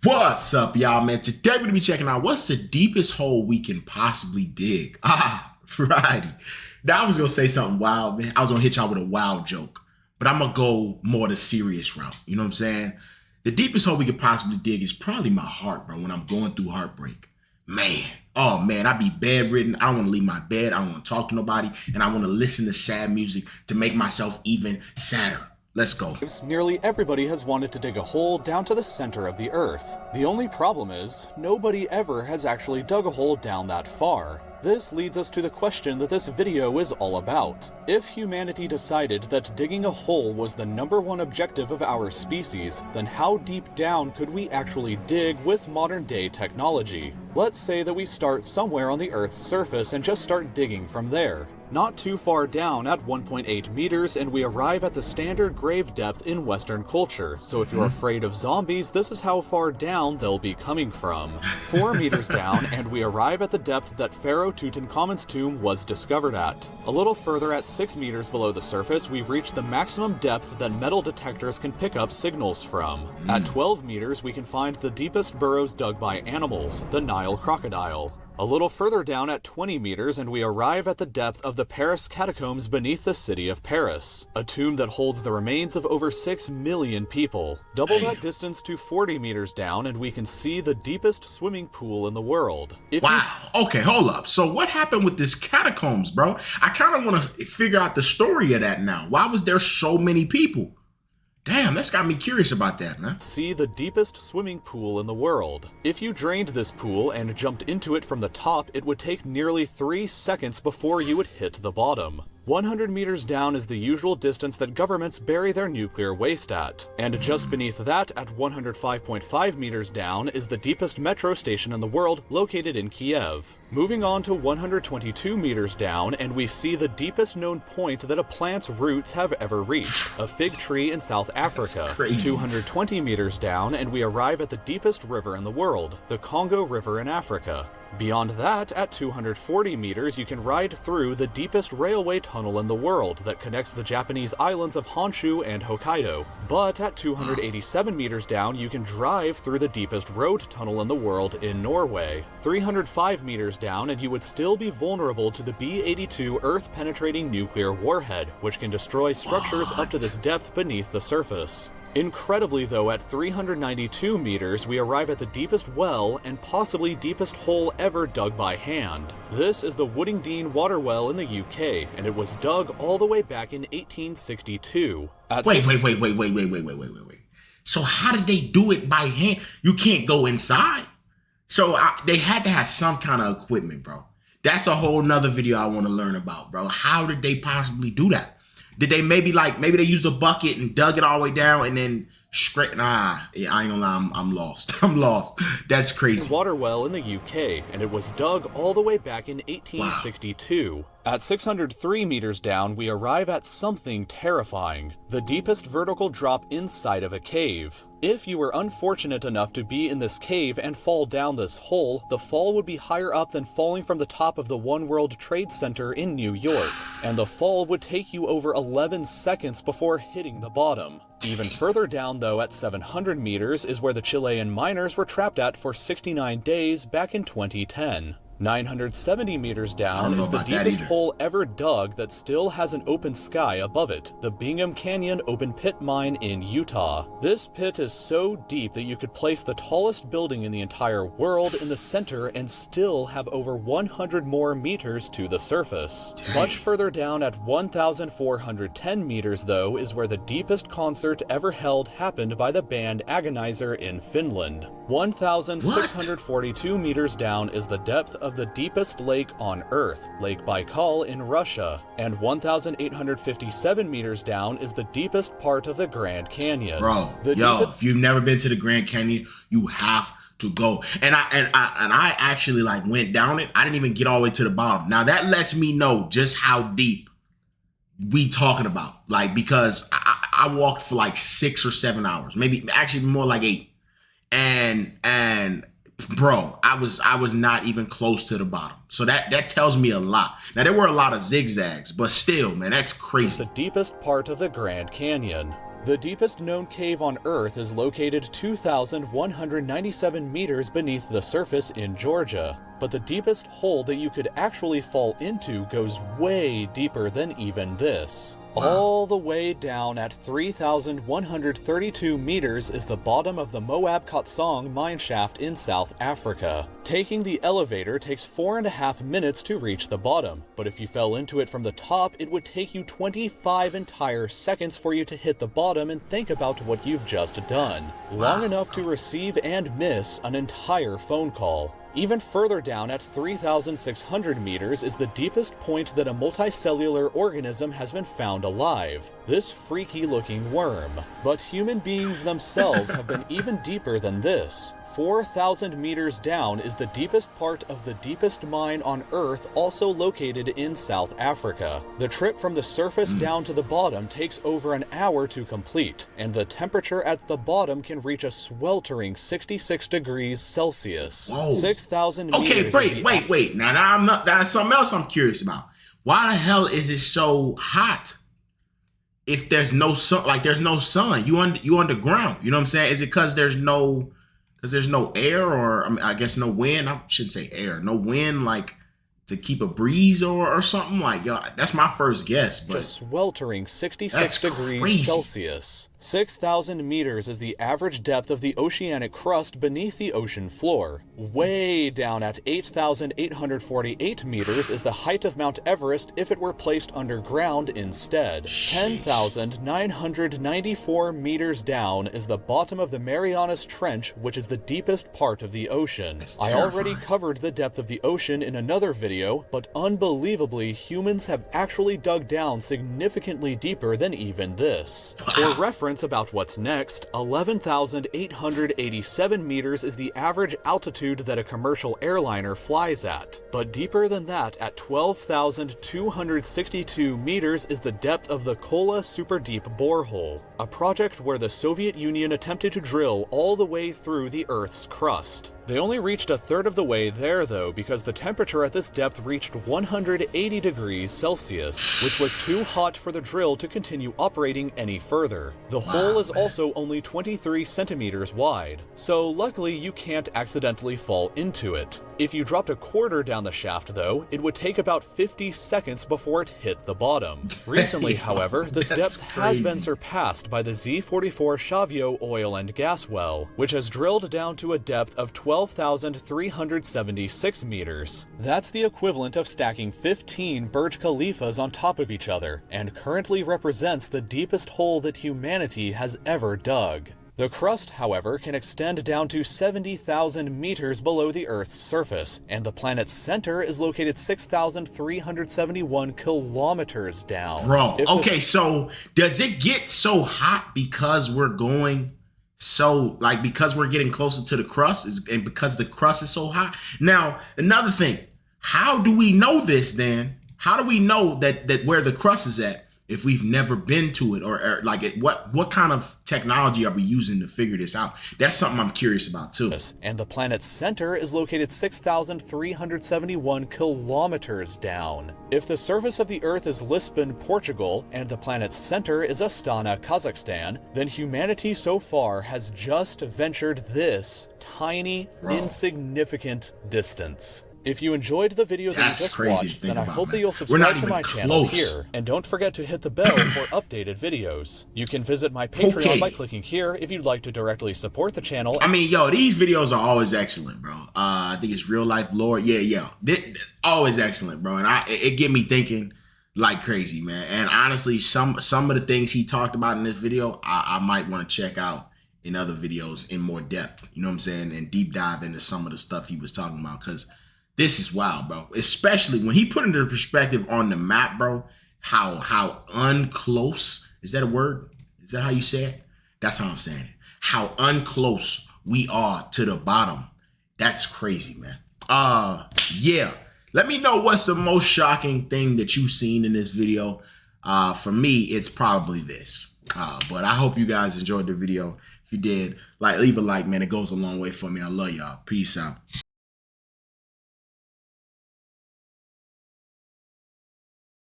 What's up, y'all, man? Today we're gonna be checking out what's the deepest hole we can possibly dig. Friday. Now I was gonna say something wild, man. I was gonna hit y'all with a wild joke, but I'm gonna go more the serious route. You know what I'm saying? The deepest hole we could possibly dig is probably my heart, bro, when I'm going through heartbreak. Man, oh man, I be bedridden. I don't want to leave my bed. I don't want to talk to nobody, and I want to listen to sad music to make myself even sadder. Let's go. Nearly everybody has wanted to dig a hole down to the center of the Earth. The only problem is, nobody ever has actually dug a hole down that far. This leads us to the question that this video is all about. If humanity decided that digging a hole was the #1 objective of our species, then how deep down could we actually dig with modern day technology? Let's say that we start somewhere on the Earth's surface and just start digging from there. Not too far down at 1.8 meters, and we arrive at the standard grave depth in Western culture. So if you're afraid of zombies, this is how far down they'll be coming from. 4 meters down, and we arrive at the depth that Pharaoh Tutankhamun's tomb was discovered at. A little further at 6 meters below the surface, we reach the maximum depth that metal detectors can pick up signals from. At 12 meters, we can find the deepest burrows dug by animals, the Nile crocodile. A little further down at 20 meters, and we arrive at the depth of the Paris catacombs beneath the city of Paris, a tomb that holds the remains of over 6 million people. Double that distance to 40 meters down, and we can see the deepest swimming pool in the world. Wow. Okay, hold up. So what happened with this catacombs, bro? I kind of want to figure out the story of that now. Why was there so many people? Damn, that's got me curious about that, man. See the deepest swimming pool in the world. If you drained this pool and jumped into it from the top, it would take nearly 3 seconds before you would hit the bottom. 100 meters down is the usual distance that governments bury their nuclear waste at. And just beneath that, at 105.5 meters down, is the deepest metro station in the world, located in Kiev. Moving on to 122 meters down, and we see the deepest known point that a plant's roots have ever reached, a fig tree in South Africa. 220 meters down, and we arrive at the deepest river in the world, the Congo River in Africa. Beyond that, at 240 meters, you can ride through the deepest railway tunnel in the world that connects the Japanese islands of Honshu and Hokkaido. But at 287 meters down, you can drive through the deepest road tunnel in the world in Norway. 305 meters down, and you would still be vulnerable to the B-82 Earth-penetrating nuclear warhead, which can destroy structures up to this depth beneath the surface. Incredibly though, at 392 meters, we arrive at the deepest well and possibly deepest hole ever dug by hand. This is the Woodingdean water well in the UK, and it was dug all the way back in 1862. Wait. So how did they do it by hand? You can't go inside. So they had to have some kind of equipment, bro. That's a whole nother video I want to learn about, bro. How did they possibly do that? Did they maybe they used a bucket and dug it all the way down and then scrape? Nah, yeah, I ain't gonna lie, I'm lost. I'm lost. That's crazy. Water well in the UK, and it was dug all the way back in 1862. Wow. At 603 meters down, we arrive at something terrifying, the deepest vertical drop inside of a cave. If you were unfortunate enough to be in this cave and fall down this hole, the fall would be higher up than falling from the top of the One World Trade Center in New York, and the fall would take you over 11 seconds before hitting the bottom. Even further down though, at 700 meters, is where the Chilean miners were trapped at for 69 days back in 2010. 970 meters down is the deepest hole ever dug that still has an open sky above it, the Bingham Canyon open pit mine in Utah. This pit is so deep that you could place the tallest building in the entire world in the center and still have over 100 more meters to the surface. Much further down at 1,410 meters though is where the deepest concert ever held happened by the band Agonizer in Finland. 1,642 meters down is the depth of the deepest lake on Earth, Lake Baikal in Russia, and 1,857 meters down is the deepest part of the Grand Canyon. Bro, if you've never been to the Grand Canyon, you have to go. And I actually went down it. I didn't even get all the way to the bottom. Now that lets me know just how deep we talking about. Because I walked for 6 or 7 hours, maybe actually more like 8. And bro, I was not even close to the bottom. So that tells me a lot. Now there were a lot of zigzags, but still, man, that's crazy. The deepest part of the Grand Canyon. The deepest known cave on Earth is located 2,197 meters beneath the surface in Georgia. But the deepest hole that you could actually fall into goes way deeper than even this. Wow. All the way down at 3,132 meters is the bottom of the Moab Kotsong mine shaft in South Africa. Taking the elevator takes 4.5 minutes to reach the bottom, but if you fell into it from the top, it would take you 25 entire seconds for you to hit the bottom and think about what you've just done. Long enough to receive and miss an entire phone call. Even further down at 3,600 meters is the deepest point that a multicellular organism has been found alive, this freaky looking worm. But human beings themselves have been even deeper than this. 4,000 meters down is the deepest part of the deepest mine on Earth, also located in South Africa. The trip from the surface down to the bottom takes over an hour to complete, and the temperature at the bottom can reach a sweltering 66 degrees Celsius. Whoa. 6,000 meters. Okay, wait. Now I'm not. That's something else I'm curious about. Why the hell is it so hot? If there's no sun, like there's no sun, you underground. You know what I'm saying? Is it because there's no air, or I guess no wind? I shouldn't say air. No wind, like to keep a breeze or something. Like, yo, that's my first guess. But a sweltering 66 degrees crazy. Celsius. 6,000 meters is the average depth of the oceanic crust beneath the ocean floor. Way down at 8,848 meters is the height of Mount Everest if it were placed underground instead. 10,994 meters down is the bottom of the Marianas Trench, which is the deepest part of the ocean. I already covered the depth of the ocean in another video, but unbelievably, humans have actually dug down significantly deeper than even this. For reference about what's next, 11,887 meters is the average altitude that a commercial airliner flies at. But deeper than that, at 12,262 meters is the depth of the Kola Superdeep Borehole, a project where the Soviet Union attempted to drill all the way through the Earth's crust. They only reached a third of the way there though, because the temperature at this depth reached 180 degrees Celsius, which was too hot for the drill to continue operating any further. The hole is also only 23 centimeters wide, so luckily you can't accidentally fall into it. If you dropped a quarter down the shaft though, it would take about 50 seconds before it hit the bottom. Recently, however, this depth has been surpassed by the Z44 Shavio oil and gas well, which has drilled down to a depth of 12,376 meters. That's the equivalent of stacking 15 Burj Khalifas on top of each other, and currently represents the deepest hole that humanity has ever dug. The crust, however, can extend down to 70,000 meters below the Earth's surface, and the planet's center is located 6,371 kilometers down. Bro, okay, so does it get so hot because we're going because we're getting closer to the crust, and because the crust is so hot? Now, another thing, how do we know this then? How do we know that where the crust is at if we've never been to it, or what kind of technology are we using to figure this out? That's something I'm curious about too. And the planet's center is located 6,371 kilometers down. If the surface of the Earth is Lisbon, Portugal, and the planet's center is Astana, Kazakhstan, then humanity so far has just ventured this tiny, insignificant distance. If you enjoyed the video that you just watched, then I hope that you'll subscribe to my channel here. And don't forget to hit the bell for updated videos. You can visit my Patreon by clicking here if you'd like to directly support the channel. I mean, yo, these videos are always excellent, bro. I think it's real life lore. Yeah. They're always excellent, bro. And it get me thinking like crazy, man. And honestly, some of the things he talked about in this video, I might want to check out in other videos in more depth. You know what I'm saying? And deep dive into some of the stuff he was talking about, because this is wild, bro. Especially when he put into perspective on the map, bro, how unclose, is that a word? Is that how you say it? That's how I'm saying it. How unclose we are to the bottom. That's crazy, man. Yeah. Let me know what's the most shocking thing that you've seen in this video. For me, it's probably this. But I hope you guys enjoyed the video. If you did, like, leave a like, man. It goes a long way for me. I love y'all. Peace out.